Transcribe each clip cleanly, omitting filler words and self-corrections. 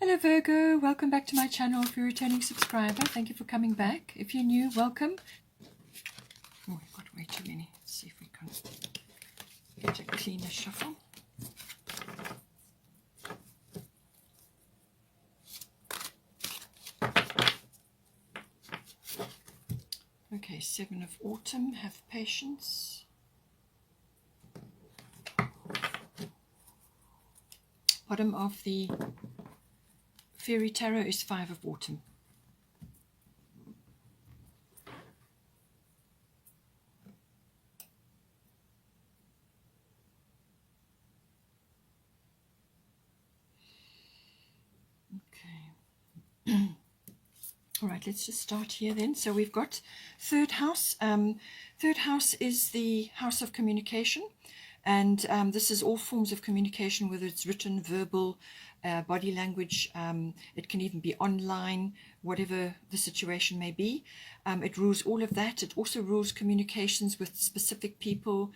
Hello Virgo, welcome back to my channel. If you're a returning subscriber, thank you for coming back. If you're new, welcome. Oh, we've got way too many. Let's see if we can get a cleaner shuffle. Okay, 7 of Autumn, have patience. Bottom of the Fairy Tarot is 5 of Autumn. Okay. All right, let's just start here then. So we've got third house. Third house is the house of communication. And this is all forms of communication, whether it's written, verbal, body language. It can even be online, whatever the situation may be. It rules all of that. It also rules communications with specific people.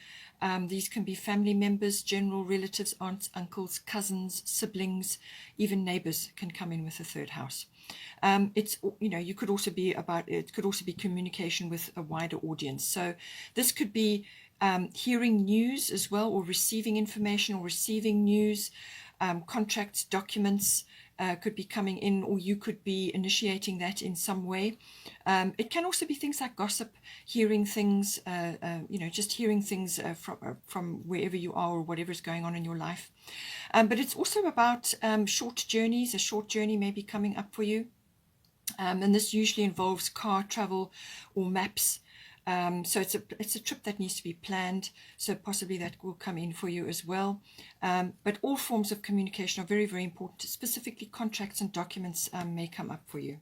These can be family members, general relatives, aunts, uncles, cousins, siblings, even neighbors can come in with the third house. It's, you know, you could also be about, it could also be communication with a wider audience. So this could be hearing news as well, or receiving information or receiving news, contracts, documents could be coming in, or you could be initiating that in some way. It can also be things like gossip, hearing things, you know, just hearing things from wherever you are or whatever is going on in your life. But it's also about short journeys. A short journey may be coming up for you. And this usually involves car travel or maps. So it's a trip that needs to be planned, so possibly that will come in for you as well. But all forms of communication are very, very important. Specifically, contracts and documents may come up for you.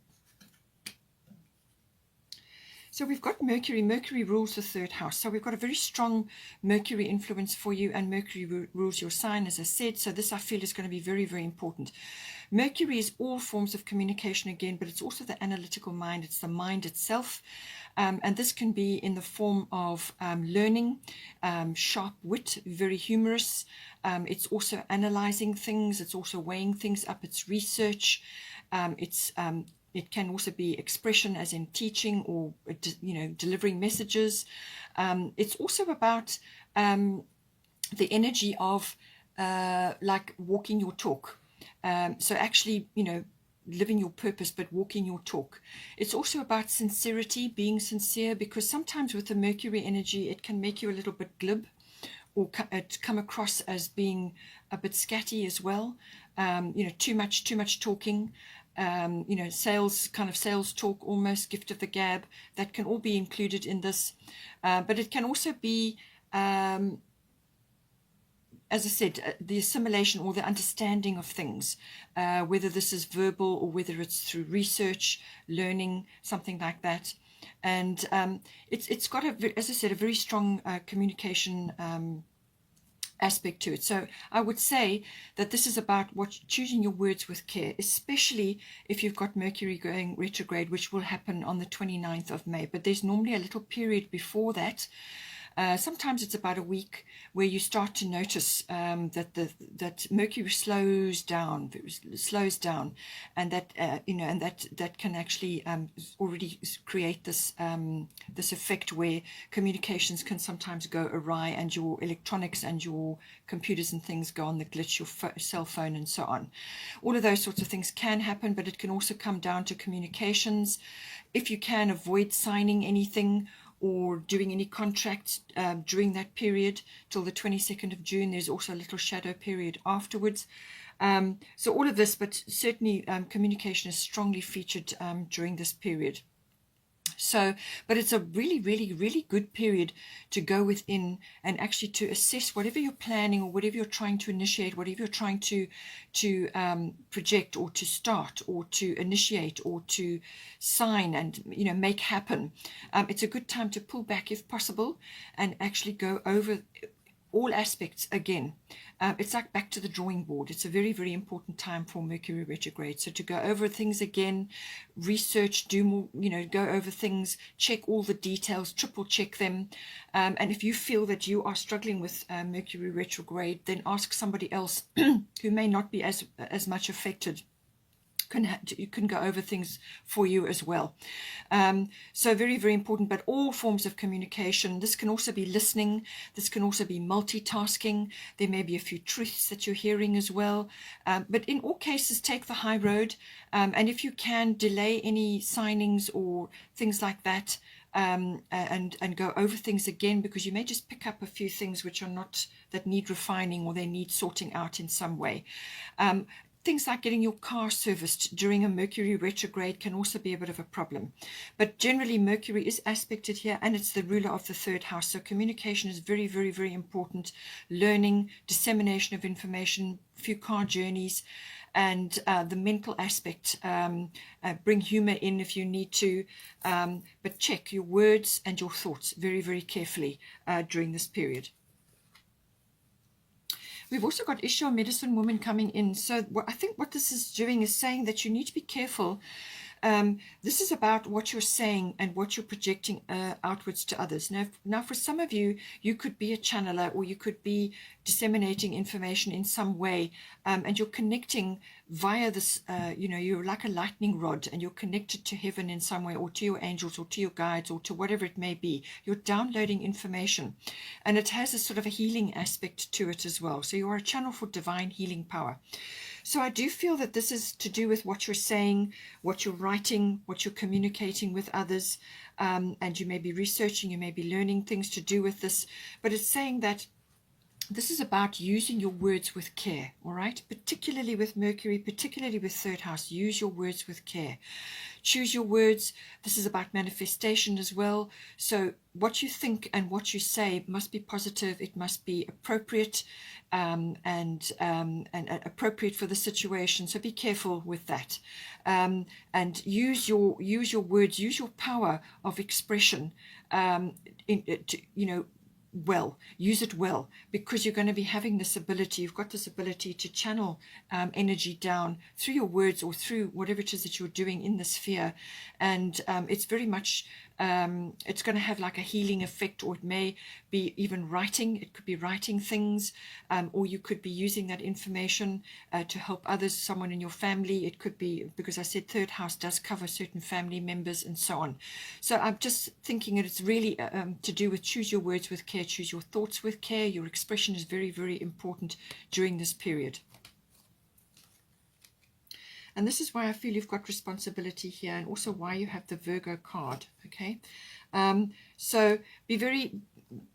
So we've got Mercury. Mercury rules the third house. So we've got a very strong Mercury influence for you, and Mercury rules your sign, as I said. So this, I feel, is going to be very, very important. Mercury is all forms of communication again, but it's also the analytical mind. It's the mind itself. And this can be in the form of learning, sharp wit, very humorous. It's also analyzing things. It's also weighing things up. It's research. It can also be expression, as in teaching or, you know, delivering messages. It's also about the energy of like walking your talk. So actually, you know, living your purpose, but walking your talk. It's also about sincerity, being sincere, because sometimes with the Mercury energy, it can make you a little bit glib, or come across as being a bit scatty as well. You know, too much talking. You know, sales talk, almost gift of the gab. That can all be included in this. But it can also be, as I said, the assimilation or the understanding of things, whether this is verbal or whether it's through research, learning, something like that. And it's got, as I said, a very strong communication aspect to it. So I would say that this is about choosing your words with care, especially if you've got Mercury going retrograde, which will happen on the 29th of May. But there's normally a little period before that. Sometimes it's about a week where you start to notice that Mercury slows down, and that you know, and that can actually already create this this effect where communications can sometimes go awry, and your electronics and your computers and things go on the glitch, your cell phone and so on. All of those sorts of things can happen, but it can also come down to communications. If you can avoid signing anything or doing any contracts during that period till the 22nd of June. There's also a little shadow period afterwards. So all of this, but certainly communication is strongly featured during this period. So, but it's a really, really, really good period to go within and actually to assess whatever you're planning or whatever you're trying to initiate, whatever you're trying to project or to start or to initiate or to sign and, you know, make happen. It's a good time to pull back if possible and actually go over all aspects again. It's like back to the drawing board. It's a very, very important time for Mercury retrograde. So to go over things again, research, do more, you know, go over things, check all the details, triple check them. And if you feel that you are struggling with Mercury retrograde, then ask somebody else who may not be as much affected can go over things for you as well. So very, very important. But all forms of communication. This can also be listening. This can also be multitasking. There may be a few truths that you're hearing as well. But in all cases, take the high road. And if you can, delay any signings or things like that, and go over things again, because you may just pick up a few things which are not, that need refining, or they need sorting out in some way. Things like getting your car serviced during a Mercury retrograde can also be a bit of a problem. But generally, Mercury is aspected here, and it's the ruler of the third house. So communication is very, very, very important. Learning, dissemination of information, few car journeys, and the mental aspect. Bring humor in if you need to, but check your words and your thoughts very, very carefully during this period. We've also got Isha, medicine woman, coming in. So I think what this is doing is saying that you need to be careful. This is about what you're saying and what you're projecting outwards to others. Now, for some of you, you could be a channeler, or you could be disseminating information in some way, and you're connecting via this, you're like a lightning rod, and you're connected to heaven in some way, or to your angels, or to your guides, or to whatever it may be. You're downloading information, and it has a sort of a healing aspect to it as well. So you are a channel for divine healing power. So I do feel that this is to do with what you're saying, what you're writing, what you're communicating with others, and you may be researching, you may be learning things to do with this, but it's saying that this is about using your words with care, all right? Particularly with Mercury, particularly with third house, use your words with care. Choose your words. This is about manifestation as well. So what you think and what you say must be positive. It must be appropriate, and appropriate for the situation. So be careful with that, and use your words, use your power of expression, well, use it well, because you're going to be having this ability, you've got this ability to channel energy down through your words, or through whatever it is that you're doing in the sphere. And it's very much, it's going to have like a healing effect, or it may be even writing. It could be writing things, or you could be using that information to help others, someone in your family. It could be, because I said third house does cover certain family members and so on. So I'm just thinking that it's really to do with choose your words with care, choose your thoughts with care. Your expression is very, very important during this period. And this is why I feel you've got responsibility here, and also why you have the Virgo card, okay? So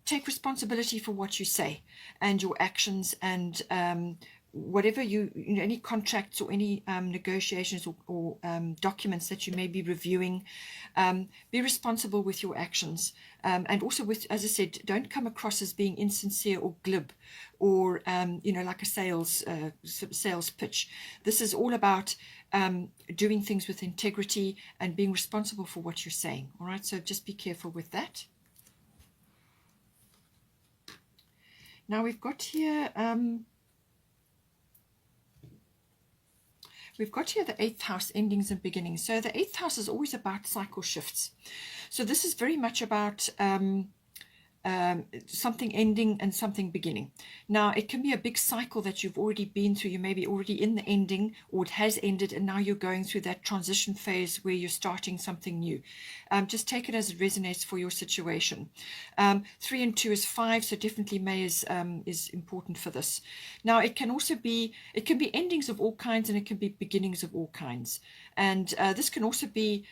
take responsibility for what you say and your actions, and whatever any contracts or any negotiations or documents that you may be reviewing, be responsible with your actions. And also with, as I said, don't come across as being insincere or glib, or like a sales pitch. This is all about doing things with integrity and being responsible for what you're saying. All right, so just be careful with that. Now we've got here the 8th house, endings and beginnings. So the 8th house is always about cycle shifts. So this is very much about something ending and something beginning. Now, it can be a big cycle that you've already been through. You may be already in the ending, or it has ended, and now you're going through that transition phase where you're starting something new. Just take it as it resonates for your situation. 3 and 2 is 5, so definitely May is important for this. Now, it can be endings of all kinds, and it can be beginnings of all kinds. And this can also be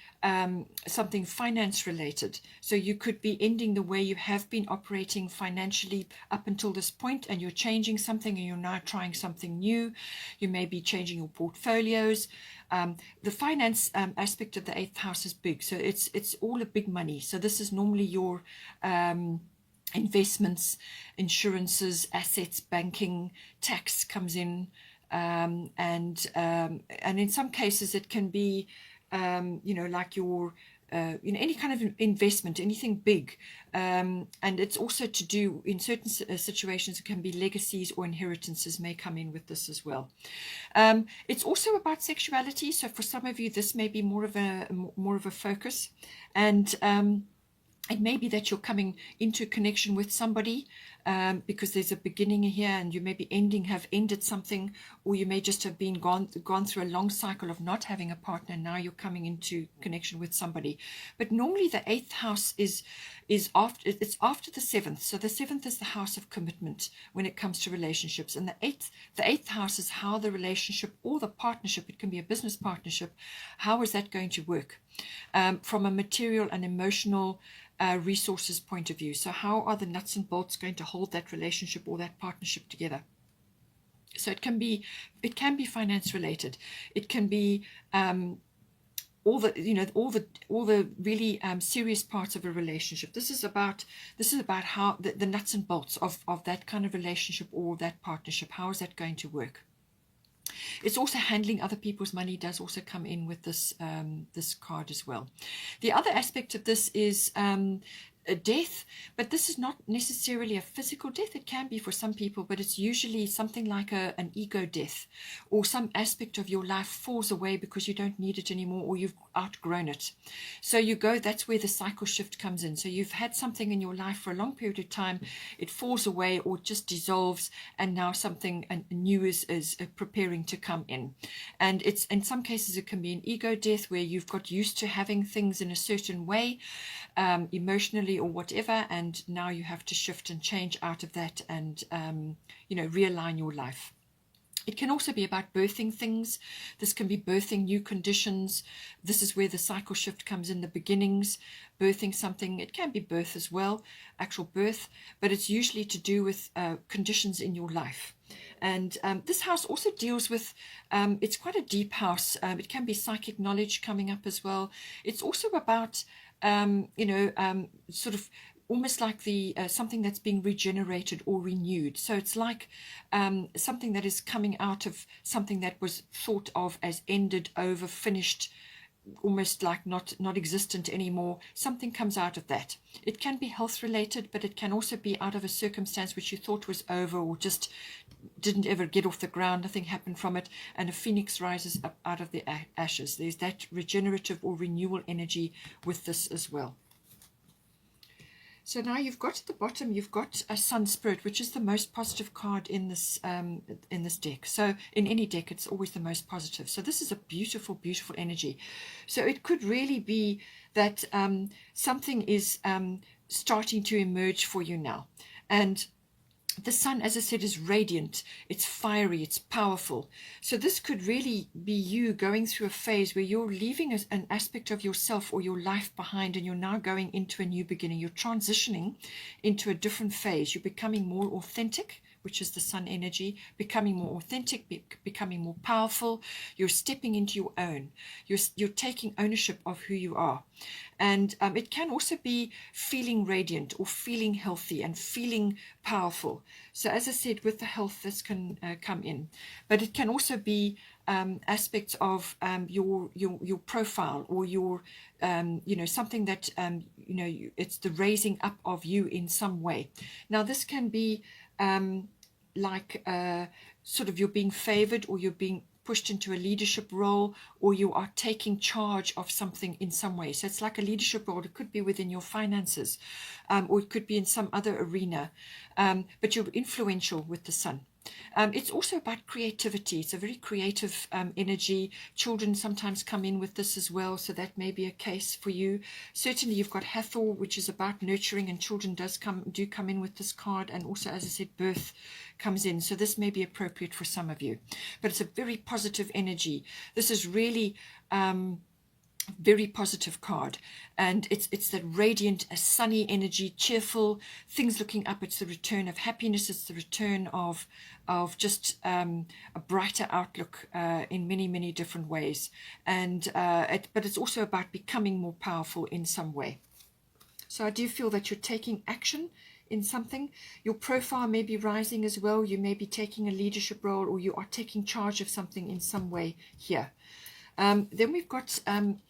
something finance related. So you could be ending the way you have been operating financially up until this point, and you're changing something, and you're now trying something new. You may be changing your portfolios. The finance aspect of the 8th house is big, so it's all a big money. So this is normally your investments, insurances, assets, banking, tax comes in, and in some cases it can be like your any kind of investment, anything big, and it's also to do in certain situations. It can be legacies or inheritances may come in with this as well. It's also about sexuality. So for some of you, this may be more of a focus, and it may be that you're coming into connection with somebody, because there's a beginning here, and you may be have ended something, or you may just have been gone through a long cycle of not having a partner. Now you're coming into connection with somebody. But normally the 8th house is after the 7th. So the 7th is the house of commitment when it comes to relationships, and the 8th house is how the relationship or the partnership, it can be a business partnership, how is that going to work from a material and emotional resources point of view. So how are the nuts and bolts going to hold that relationship or that partnership together? So it can be finance related. It can be all the really serious parts of a relationship. This is about how the nuts and bolts of that kind of relationship or that partnership. How is that going to work? It's also handling other people's money does also come in with this this card as well. The other aspect of this is a death, but this is not necessarily a physical death. It can be for some people, but it's usually something like an ego death, or some aspect of your life falls away because you don't need it anymore, or you've outgrown it. So that's where the cycle shift comes in. So you've had something in your life for a long period of time, it falls away or just dissolves, and now something new is preparing to come in. And it's, in some cases, it can be an ego death where you've got used to having things in a certain way, emotionally or whatever, and now you have to shift and change out of that and realign your life. It can also be about birthing things. This can be birthing new conditions. This is where the cycle shift comes in, the beginnings, birthing something. It can be birth as well, actual birth, but it's usually to do with conditions in your life. And this house also deals with, it's quite a deep house. It can be psychic knowledge coming up as well. It's also about, sort of almost like the something that's being regenerated or renewed. So it's like something that is coming out of something that was thought of as ended, over, finished, almost like not existent anymore. Something comes out of that. It can be health related, but it can also be out of a circumstance which you thought was over, or just didn't ever get off the ground, nothing happened from it, and a phoenix rises up out of the ashes. There's that regenerative or renewal energy with this as well. So now you've got at the bottom, you've got a Sun Spirit, which is the most positive card in this deck. So in any deck, it's always the most positive. So this is a beautiful, beautiful energy. So it could really be that something is starting to emerge for you now. And the sun, as I said, is radiant, it's fiery, it's powerful. So this could really be you going through a phase where you're leaving an aspect of yourself or your life behind, and you're now going into a new beginning. You're transitioning into a different phase. You're becoming more authentic, which is the sun energy, becoming more authentic, becoming more powerful. You're stepping into your own. You're taking ownership of who you are. And it can also be feeling radiant or feeling healthy and feeling powerful. So as I said, with the health, this can come in. But it can also be aspects of your profile, or your, something that, it's the raising up of you in some way. Now, this can be like sort of you're being favored, or you're being pushed into a leadership role, or you are taking charge of something in some way. So it's like a leadership role. It could be within your finances, or it could be in some other arena, but you're influential with the sun. It's also about creativity. It's a very creative energy. Children sometimes come in with this as well, so that may be a case for you. Certainly you've got Hathor, which is about nurturing, and children do come in with this card, and also, as I said, birth comes in. So this may be appropriate for some of you, but it's a very positive energy. This is really very positive card, and it's that radiant, a sunny energy, cheerful, things looking up. It's the return of happiness. It's the return of just a brighter outlook in many, many different ways. And but it's also about becoming more powerful in some way. So I do feel that you're taking action in something. Your profile may be rising as well. You may be taking a leadership role, or you are taking charge of something in some way here. Then we've got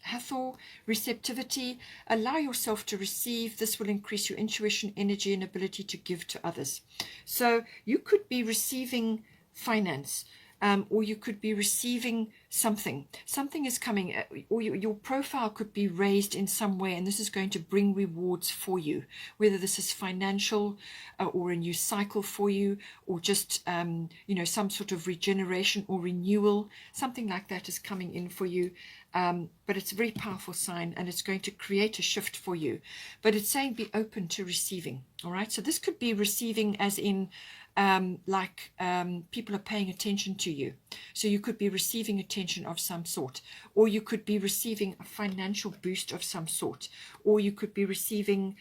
Hathor, receptivity. Allow yourself to receive. This will increase your intuition, energy, and ability to give to others. So you could be receiving finance. or you could be receiving something. Something is coming, or your profile could be raised in some way, and this is going to bring rewards for you, whether this is financial, or a new cycle for you, or just some sort of regeneration or renewal. Something like that is coming in for you. But it's a very powerful sign, and it's going to create a shift for you. But it's saying be open to receiving. All right, so this could be receiving as in people are paying attention to you. So you could be receiving attention of some sort, or you could be receiving a financial boost of some sort, or you could be receiving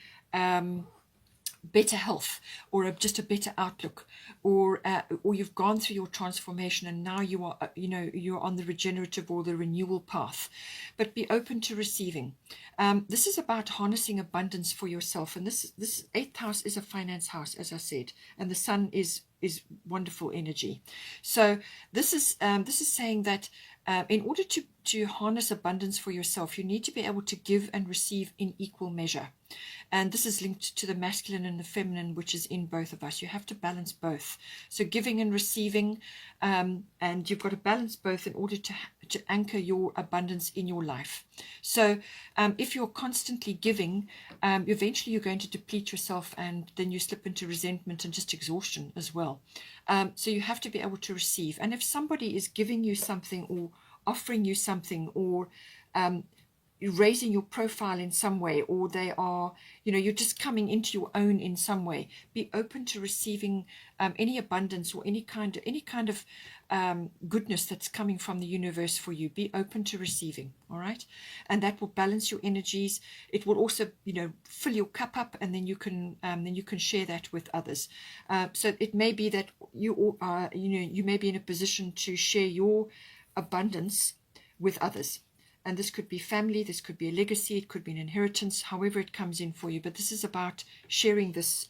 better health, or just a better outlook, or you've gone through your transformation and now you are you're on the regenerative or the renewal path. But be open to receiving. This is about harnessing abundance for yourself, and this 8th house is a finance house, as I said, and the sun is wonderful energy. So this is saying that in order to harness abundance for yourself, you need to be able to give and receive in equal measure. And this is linked to the masculine and the feminine, which is in both of us. You have to balance both. So giving and receiving, and you've got to balance both in order to anchor your abundance in your life. So if you're constantly giving, eventually you're going to deplete yourself, and then you slip into resentment and just exhaustion as well. So you have to be able to receive. And if somebody is giving you something, or offering you something, or raising your profile in some way, or they are, you're just coming into your own in some way, be open to receiving any abundance or any kind of goodness that's coming from the universe for you. Be open to receiving. All right, and that will balance your energies. It will also fill your cup up, and then you can share that with others. So it may be that you may be in a position to share your abundance with others. And this could be family, this could be a legacy, it could be an inheritance, however it comes in for you. But this is about sharing this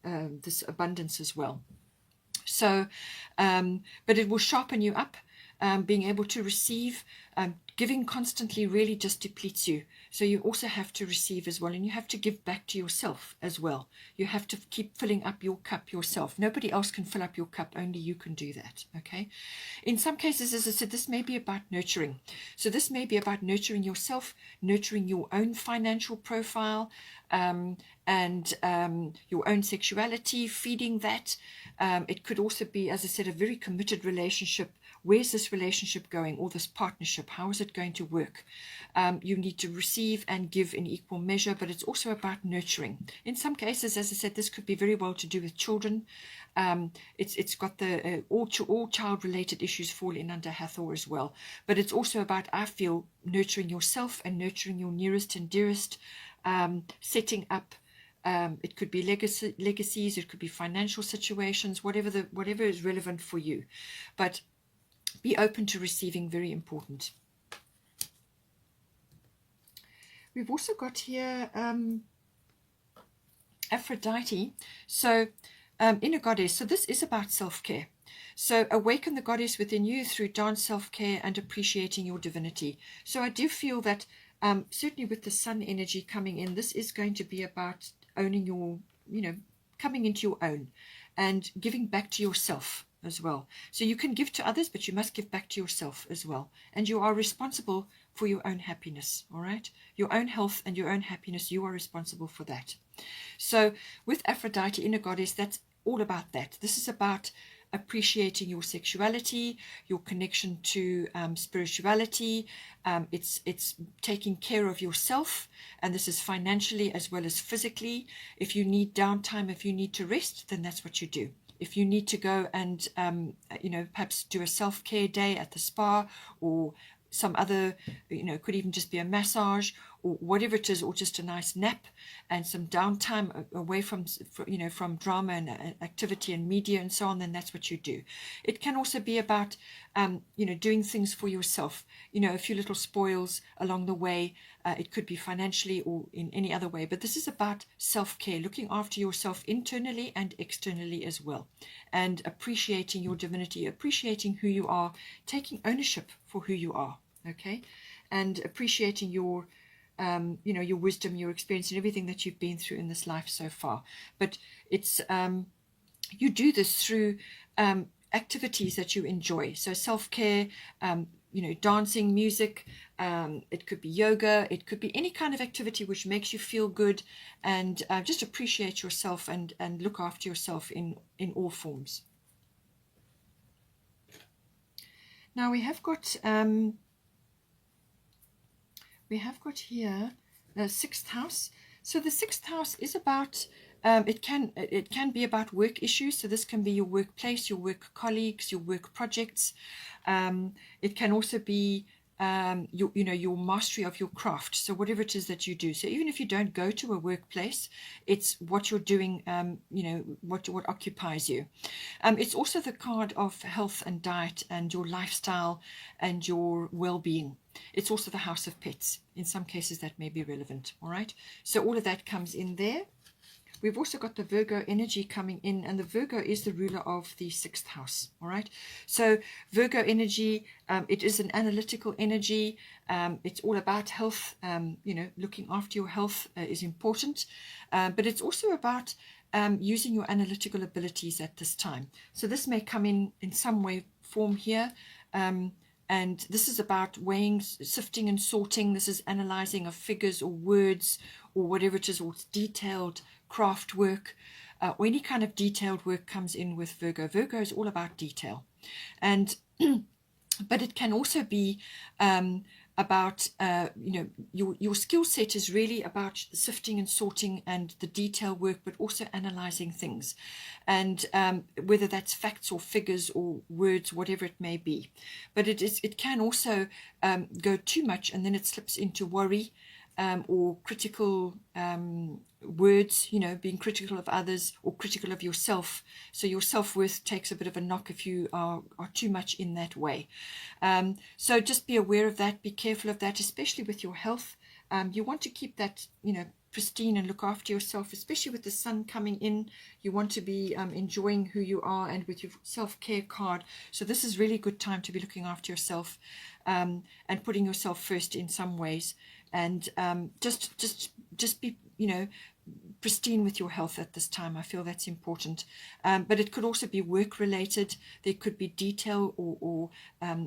this abundance as well. So, but it will sharpen you up. Being able to receive, giving constantly really just depletes you. So you also have to receive as well, and you have to give back to yourself as well. You have to keep filling up your cup yourself. Nobody else can fill up your cup, only you can do that. Okay. In some cases, as I said, this may be about nurturing. So this may be about nurturing yourself, nurturing your own financial profile, and your own sexuality, feeding that. It could also be, as I said, a very committed relationship. Where's this relationship going, or this partnership? How is it going to work? You need to receive and give in equal measure, but it's also about nurturing. In some cases, as I said, this could be very well to do with children. It's got the all child-related issues fall in under Hathor as well. But it's also about, I feel, nurturing yourself and nurturing your nearest and dearest, setting up. It could be legacies, it could be financial situations, whatever is relevant for you. But be open to receiving, very important. We've also got here Aphrodite. So inner goddess. So this is about self-care. So awaken the goddess within you through dance, self-care, and appreciating your divinity. So I do feel that certainly with the sun energy coming in, this is going to be about owning your, coming into your own and giving back to yourself as well. So you can give to others, but you must give back to yourself as well. And you are responsible for your own happiness, all right? Your own health and your own happiness, you are responsible for that. So with Aphrodite, inner goddess, that's all about that. This is about appreciating your sexuality, your connection to spirituality. It's taking care of yourself, and this is financially as well as physically. If you need downtime, if you need to rest, then that's what you do. If you need to go and perhaps do a self-care day at the spa, or some other, could even just be a massage or whatever it is, or just a nice nap and some downtime away from drama and activity and media and so on, then that's what you do. It can also be about, doing things for yourself, a few little spoils along the way. It could be financially or in any other way, but this is about self-care, looking after yourself internally and externally as well, and appreciating your divinity, appreciating who you are, taking ownership for who you are, okay, and appreciating your your wisdom, your experience, and everything that you've been through in this life so far. But it's you do this through activities that you enjoy. So self-care, you know, dancing, music, it could be yoga, it could be any kind of activity which makes you feel good, and just appreciate yourself and look after yourself in all forms. Now we have got here the sixth house. So the sixth house is about it can be about work issues. So this can be your workplace, your work colleagues, your work projects. It can also be your mastery of your craft. So whatever it is that you do. So even if you don't go to a workplace, it's what you're doing. What occupies you. It's also the card of health and diet and your lifestyle and your well-being. It's also the house of pets. In some cases that may be relevant. All right. So all of that comes in there. We've also got the Virgo energy coming in, and the Virgo is the ruler of the sixth house. All right. So Virgo energy, it is an analytical energy. It's all about health. Looking after your health is important, but it's also about using your analytical abilities at this time. So this may come in some way, form here. And this is about weighing, sifting and sorting. This is analyzing of figures or words or whatever it is, or it's detailed craft work, or any kind of detailed work comes in with Virgo. Virgo is all about detail. And but it can also be about your skill set is really about sifting and sorting and the detail work, but also analyzing things, and whether that's facts or figures or words, whatever it may be. But it can also go too much, and then it slips into worry, or critical words, being critical of others or critical of yourself. So your self-worth takes a bit of a knock if you are too much in that way. So just be aware of that, be careful of that, especially with your health. You want to keep that, pristine and look after yourself, especially with the sun coming in. You want to be enjoying who you are, and with your self-care card. So this is really good time to be looking after yourself, and putting yourself first in some ways, and just be, pristine with your health at this time. I feel that's important. But it could also be work related. There could be detail or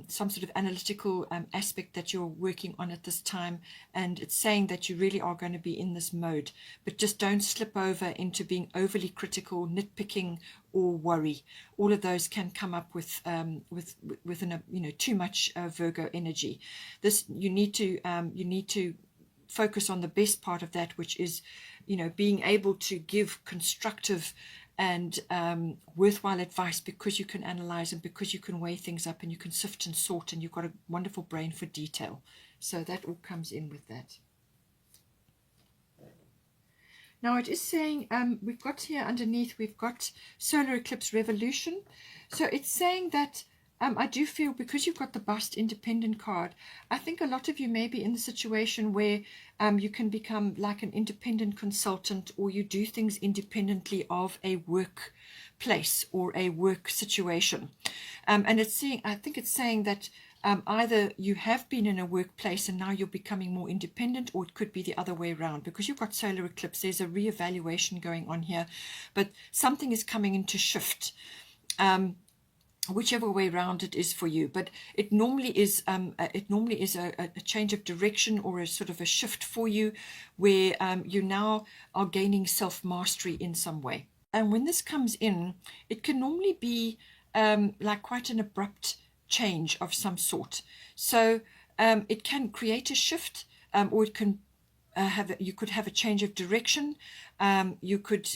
some sort of analytical aspect that you're working on at this time, and it's saying that you really are going to be in this mode, but just don't slip over into being overly critical, nitpicking, or worry. All of those can come up with too much Virgo energy. This you need to focus on the best part of that, which is being able to give constructive and worthwhile advice, because you can analyze and because you can weigh things up and you can sift and sort, and you've got a wonderful brain for detail. So that all comes in with that. Now it is saying, we've got here underneath, we've got solar eclipse revolution. So it's saying that I do feel, because you've got the bust independent card, I think a lot of you may be in the situation where you can become like an independent consultant, or you do things independently of a workplace or a work situation. And it's saying, I think it's saying that either you have been in a workplace and now you're becoming more independent, or it could be the other way around. Because you've got solar eclipse, there's a reevaluation going on here, but something is coming into shift. Whichever way around it is for you, but it normally is a change of direction, or a sort of a shift for you, where you now are gaining self-mastery in some way. And when this comes in, it can normally be like quite an abrupt change of some sort. So it can create a shift, or it can you could have a change of direction. You could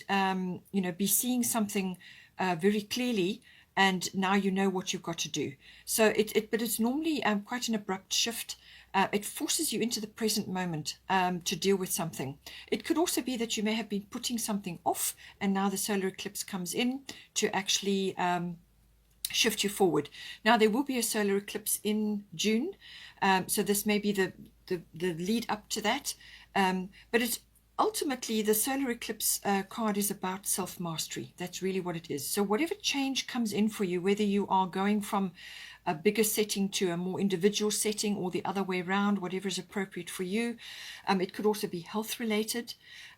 be seeing something very clearly, and now you know what you've got to do. So but it's normally quite an abrupt shift. It forces you into the present moment to deal with something. It could also be that you may have been putting something off, and now the solar eclipse comes in to actually shift you forward. Now there will be a solar eclipse in June, so this may be the lead up to that. But it's ultimately, the solar eclipse card is about self-mastery. That's really what it is. So whatever change comes in for you, whether you are going from a bigger setting to a more individual setting, or the other way around, whatever is appropriate for you. It could also be health related.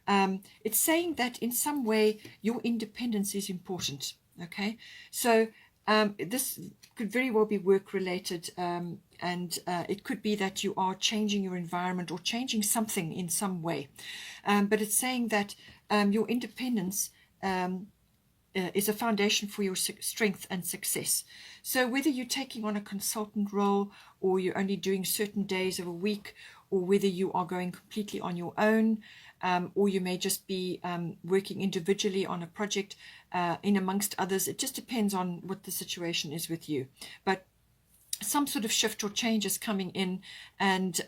It's saying that in some way your independence is important. Okay, so This could very well be work related, and it could be that you are changing your environment or changing something in some way. But it's saying that your independence is a foundation for your strength and success. So whether you're taking on a consultant role, or you're only doing certain days of a week, or whether you are going completely on your own, or you may just be working individually on a project in amongst others, it just depends on what the situation is with you. But some sort of shift or change is coming in, and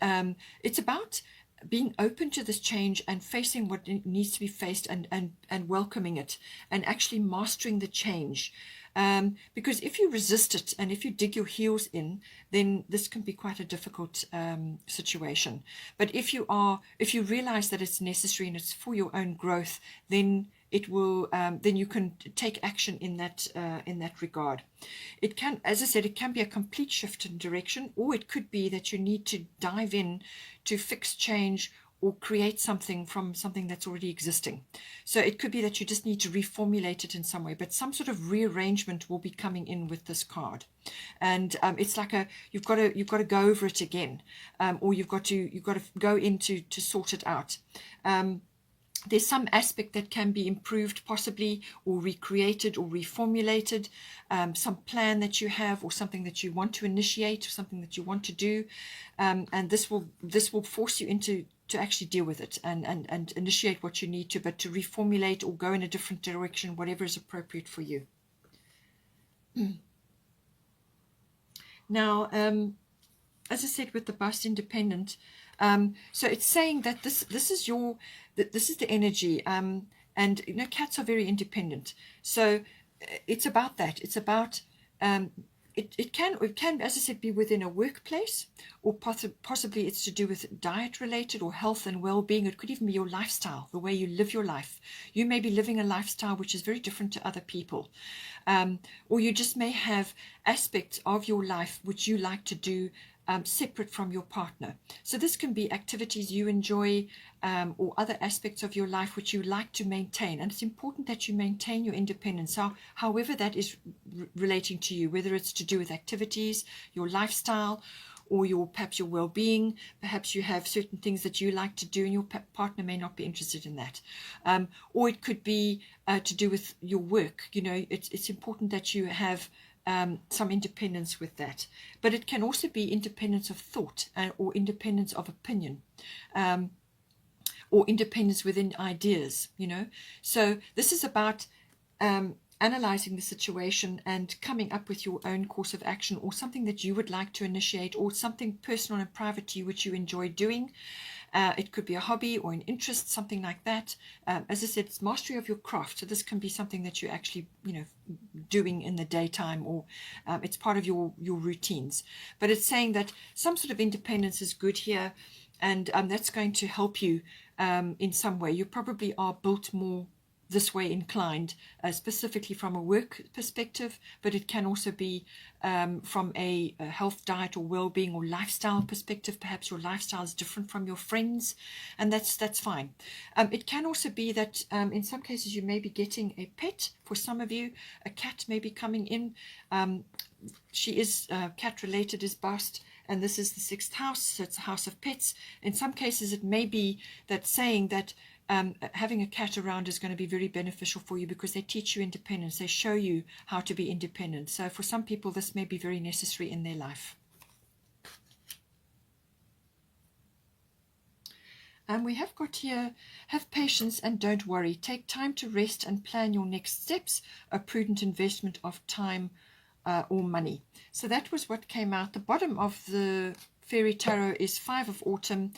it's about being open to this change and facing what needs to be faced, and welcoming it, and actually mastering the change. Because if you resist it and if you dig your heels in, then this can be quite a difficult situation. But if you realize that it's necessary and it's for your own growth, then it will then you can take action in that regard. It can, as I said, it can be a complete shift in direction, or it could be that you need to dive in to fix, change, or create something from something that's already existing. So it could be that you just need to reformulate it in some way, but some sort of rearrangement will be coming in with this card. And it's like you've got to go over it again, or you've got to go in to sort it out. There's some aspect that can be improved possibly, or recreated, or reformulated, some plan that you have, or something that you want to initiate, or something that you want to do, and this will force you to actually deal with it and initiate what you need to, but to reformulate or go in a different direction, whatever is appropriate for you. Now, as I said, with the bust independent, so it's saying that this is the energy, and cats are very independent. So it's about that. It's about it can, as I said, be within a workplace, or possibly it's to do with diet related or health and well-being. It could even be your lifestyle, the way you live your life. You may be living a lifestyle which is very different to other people, or you just may have aspects of your life which you like to do separate from your partner. So this can be activities you enjoy, or other aspects of your life which you like to maintain. And it's important that you maintain your independence. So however that is relating to you, whether it's to do with activities, your lifestyle, or perhaps your well-being. Perhaps you have certain things that you like to do and your partner may not be interested in that. Or it could be to do with your work. It's important that you have some independence with that. But it can also be independence of thought, or independence of opinion, or independence within ideas, So this is about analyzing the situation and coming up with your own course of action, or something that you would like to initiate, or something personal and private to you which you enjoy doing. It could be a hobby or an interest, something like that. As I said, it's mastery of your craft. So this can be something that you're actually, doing in the daytime, or it's part of your routines. But it's saying that some sort of independence is good here, and that's going to help you in some way. You probably are built more this way inclined, specifically from a work perspective, but it can also be from a health, diet, or well-being, or lifestyle perspective. Perhaps your lifestyle is different from your friends, and that's fine. It can also be that in some cases you may be getting a pet. For some of you, a cat may be coming in. She is cat related, is bust, and this is the 6th house, so it's a house of pets. In some cases it may be that saying that having a cat around is going to be very beneficial for you, because they teach you independence. They show you how to be independent. So for some people, this may be very necessary in their life. We have got here, have patience and don't worry. Take time to rest and plan your next steps, a prudent investment of time or money. So that was what came out. The bottom of the Fairy Tarot is 5 of Autumn.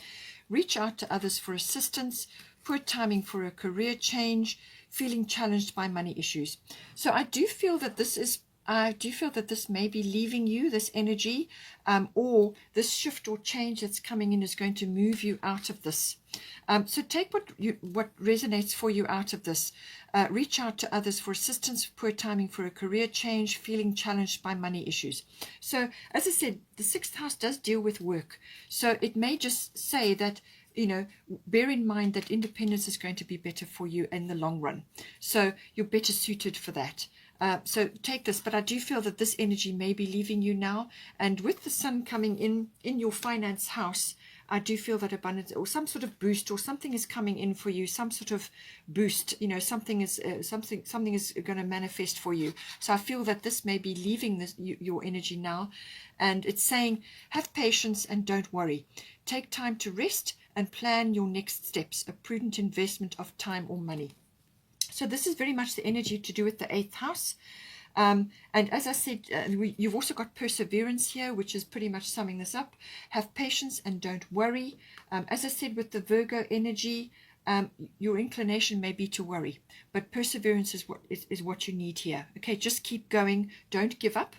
Reach out to others for assistance. Poor timing for a career change, feeling challenged by money issues. So I do feel that this may be leaving you, this energy, or this shift or change that's coming in is going to move you out of this. So take what resonates for you out of this. Reach out to others for assistance. Poor timing for a career change, feeling challenged by money issues. So as I said, the 6th house does deal with work. So it may just say that, bear in mind that independence is going to be better for you in the long run. So you're better suited for that. So take this, but I do feel that this energy may be leaving you now. And with the sun coming in your finance house, I do feel that abundance or some sort of boost or something is coming in for you, some sort of boost, you know, something is going to manifest for you. So I feel that this may be leaving your energy now, and it's saying have patience and don't worry. Take time to rest and plan your next steps, a prudent investment of time or money. So this is very much the energy to do with the 8th house. And as I said, you've also got perseverance here, which is pretty much summing this up. Have patience and don't worry. As I said, with the Virgo energy, your inclination may be to worry, but perseverance is what you need here. Okay, just keep going. Don't give up.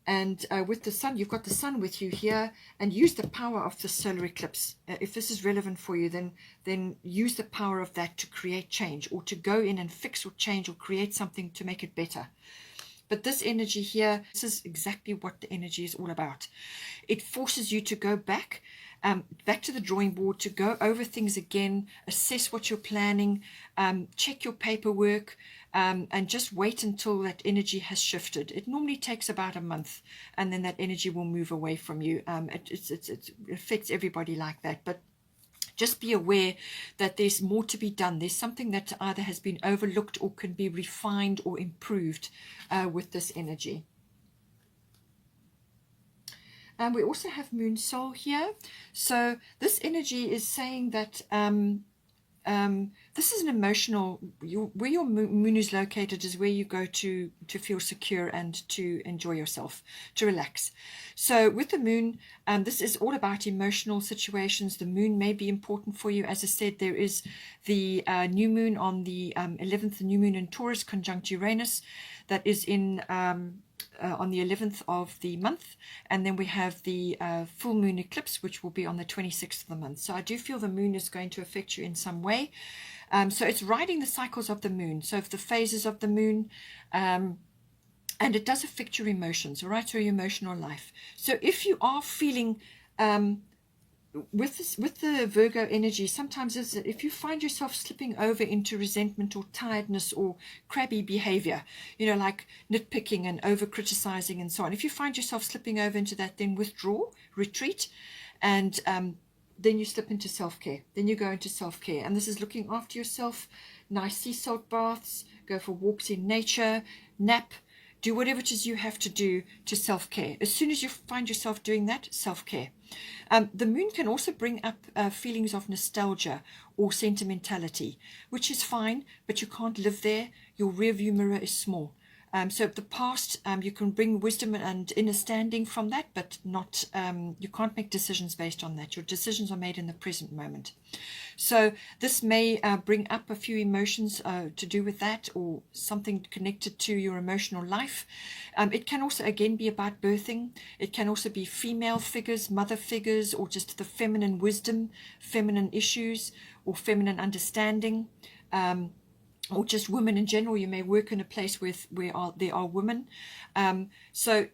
And with the sun, you've got the sun with you here, and use the power of the solar eclipse. If this is relevant for you, then use the power of that to create change, or to go in and fix or change or create something to make it better. But this energy here, this is exactly what the energy is all about. It forces you to go back to the drawing board, to go over things again, assess what you're planning, check your paperwork, and just wait until that energy has shifted. It normally takes about a month, and then that energy will move away from you. It affects everybody like that, but just be aware that there's more to be done. There's something that either has been overlooked or can be refined or improved with this energy. And we also have Moon Soul here. So this energy is saying that this is an emotional, where your moon is located is where you go to feel secure and to enjoy yourself, to relax. So with the moon, this is all about emotional situations. The moon may be important for you. As I said, there is the new moon on the 11th, the new moon in Taurus conjunct Uranus, that is in on the 11th of the month, and then we have the full moon eclipse, which will be on the 26th of the month. So I do feel the moon is going to affect you in some way. So it's riding the cycles of the moon, so the phases of the moon, and it does affect your emotions, all right, so your emotional life. So if you are feeling with the Virgo energy, sometimes if you find yourself slipping over into resentment or tiredness or crabby behavior, you know, like nitpicking and over criticizing and so on, if you find yourself slipping over into that, then withdraw, retreat, and then you slip into self-care. Then you go into self-care, and this is looking after yourself. Nice sea salt baths, go for walks in nature, nap, do whatever it is you have to do to self-care. As soon as you find yourself doing that, self-care. The moon can also bring up feelings of nostalgia or sentimentality, which is fine, but you can't live there. Your rear view mirror is small. So the past, you can bring wisdom and inner standing from that, but not, you can't make decisions based on that. Your decisions are made in the present moment. So this may bring up a few emotions to do with that, or something connected to your emotional life. It can also, again, be about birthing. It can also be female figures, mother figures, or just the feminine wisdom, feminine issues, or feminine understanding. Or just women in general. You may work in a place where there are women. So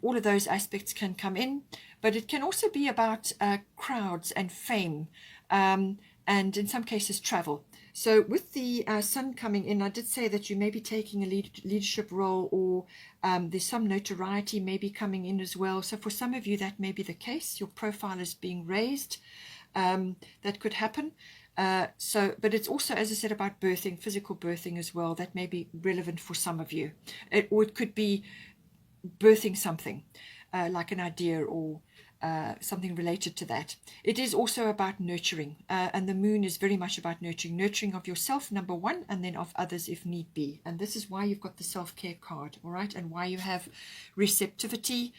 all of those aspects can come in. But it can also be about crowds and fame, and in some cases travel. So with the sun coming in, I did say that you may be taking a leadership role, or there's some notoriety may be coming in as well. So for some of you, that may be the case. Your profile is being raised. That could happen. But it's also, as I said, about birthing, physical birthing as well. That may be relevant for some of you. Or it could be birthing something, like an idea or something related to that. It is also about nurturing, and the moon is very much about nurturing of yourself, number one, and then of others if need be. And this is why you've got the self-care card, all right, and why you have receptivity,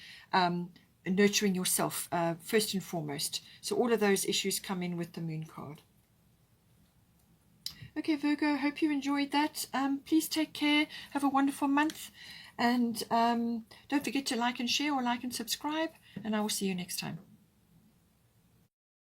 nurturing yourself first and foremost. So all of those issues come in with the moon card. Okay, Virgo, hope you enjoyed that. Please take care. Have a wonderful month. And don't forget to like and share, or like and subscribe. And I will see you next time.